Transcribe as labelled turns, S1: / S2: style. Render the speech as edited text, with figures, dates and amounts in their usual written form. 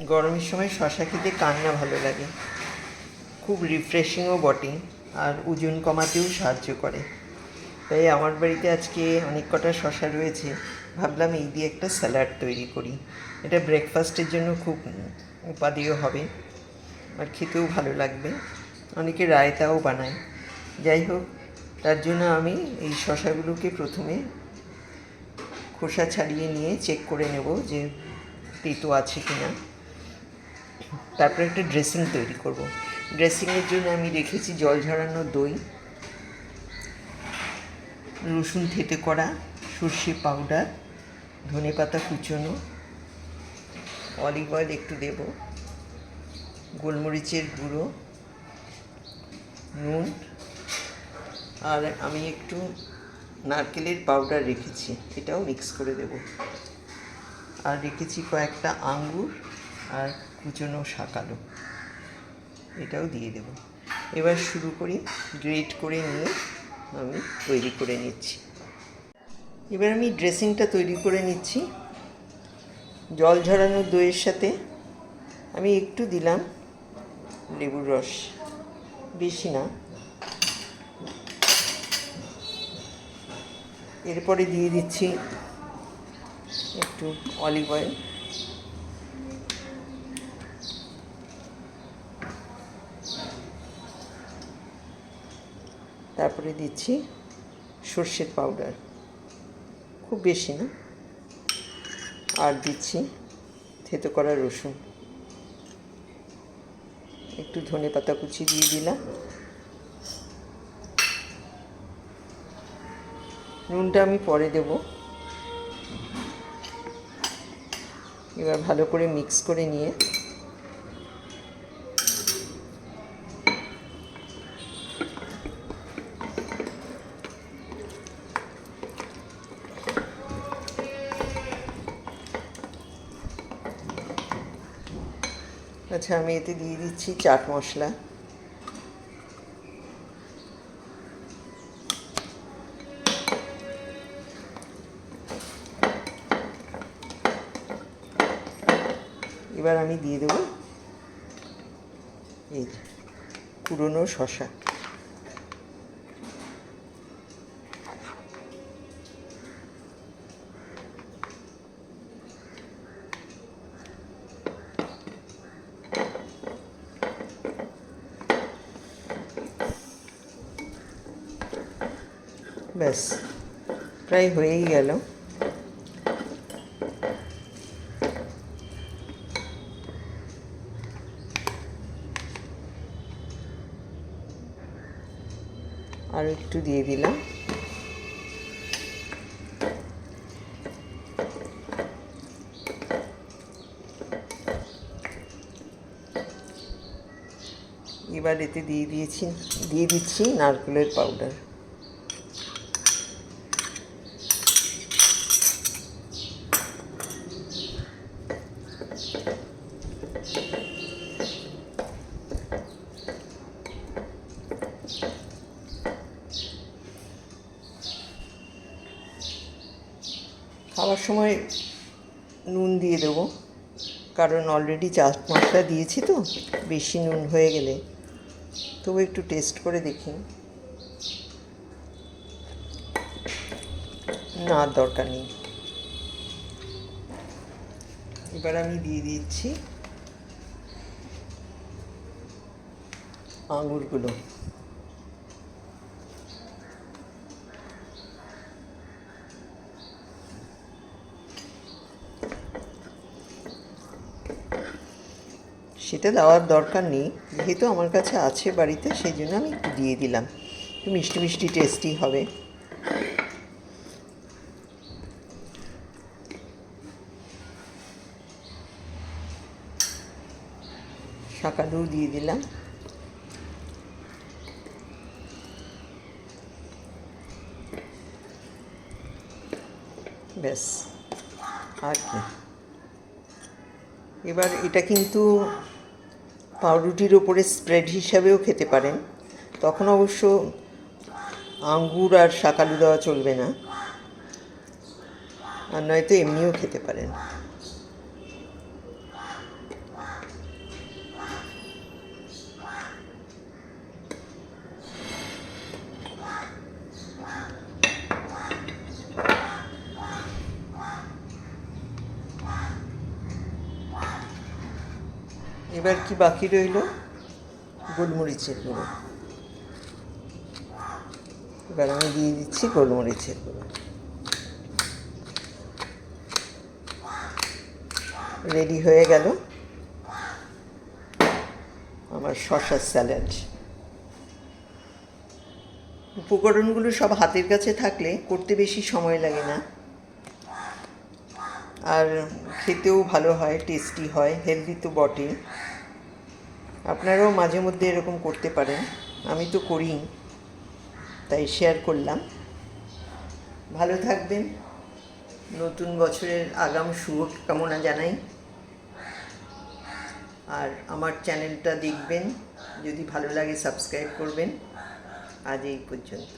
S1: গরমের সময় শশা খেতে কার না ভালো লাগে। খুব রিফ্রেশিংও বটে, আর ওজন কমাতেও সাহায্য করে। তাই আমার বাড়িতে আজকে অনেক কটা শশা রয়েছে, ভাবলাম এই দিয়ে একটা স্যালাড তৈরি করি। এটা ব্রেকফাস্টের জন্য খুব উপাদেয় হবে, আর খেতেও ভালো লাগবে। অনেকে রায়তাও বানায়। যাই হোক, তার জন্য আমি এই শশাগুলোকে প্রথমে খোসা ছাড়িয়ে নিয়ে চেক করে নেব যে তেতো আছে কি না। তারপরে একটা ড্রেসিং তৈরি করব। ড্রেসিংয়ের জন্য আমি রেখেছি জল ঝরানো দই, রসুন থেঁতে করা, সর্ষে পাউডার, ধনেপাতা কুচোনো, অলিভ অয়েল একটু দেব, গোলমরিচের গুঁড়ো, নুন, আর আমি একটু নারকেলের পাউডার রেখেছি, এটাও মিক্স করে দেব। আর রেখেছি কয়েকটা আঙ্গুর আর কুচোনো শাকালো, এটাও দিয়ে দেব। এবার শুরু করি। গ্রেট করে নিয়ে আমি তৈরি করে নিচ্ছি। এবার আমি ড্রেসিংটা তৈরি করে নিচ্ছি। জল ঝরানো দইয়ের সাথে আমি একটু দিলাম লেবুর রস, বেশি না। এরপরে দিয়ে দিচ্ছি একটু অলিভ অয়েল, তারপরে দিচ্ছি সর্ষের পাউডার, খুব বেশি না। আর দিচ্ছি থেতো করা রসুন, একটু ধনেপাতা কুচি দিয়ে দিলাম। নুনটা আমি পরে দেব। এবার ভালো করে মিক্স করে নিয়ে আচ্ছা, আমি এতে দিয়ে দিচ্ছি চাট মশলা, এবার আমি দিয়ে দেবো এই কুড়োনো শশা। ব্যাস, প্রায় হয়েই গেল। আর একটু দিয়ে দিলাম। এবার এতে দিয়ে দিচ্ছি নারকেলের পাউডার। খাওয়ার সময় নুন দিয়ে দেবো, কারণ অলরেডি চাট মশলা দিয়েছি তো, বেশি নুন হয়ে গেলে তবু একটু টেস্ট করে দেখি। না, দরকার নেই। এবার আমি দিয়ে দিচ্ছি আঙুরগুলো। সেটা দেওয়ার দরকার নেই, যেহেতু আমার কাছে আছে বাড়িতে, সেই জন্য আমি একটু দিয়ে দিলাম। একটু মিষ্টি মিষ্টি টেস্টি হবে। শাকালু দিয়ে দিলাম। ব্যাস, আর কি। এবার এটা কিন্তু পাউরুটির ওপরে স্প্রেড হিসাবেও খেতে পারেন, তখন অবশ্য আঙ্গুর আর শাকালু দেওয়া চলবে না, আর নয়তো এমনিও খেতে পারেন। এবার কি বাকি রইল? গোলমরিচের গুঁড়ো। এবার আমি দিয়ে দিচ্ছি গোলমরিচের গুঁড়ো। রেডি হয়ে গেল আমার শসার স্যালাড। উপকরণগুলো সব হাতের কাছে থাকলে করতে বেশি সময় লাগে না, আর খেতেও ভালো হয়, টেস্টি হয়, হেলদি তো বটে। আপনারাও মাঝে মধ্যে এরকম করতে পারেন, আমি তো করি, তাই শেয়ার করলাম। ভালো থাকবেন, নতুন বছরের আগাম শুভকামনা জানাই। আর আমার চ্যানেলটা দেখবেন, যদি ভালো লাগে সাবস্ক্রাইব করবেন। আজ এই পর্যন্ত।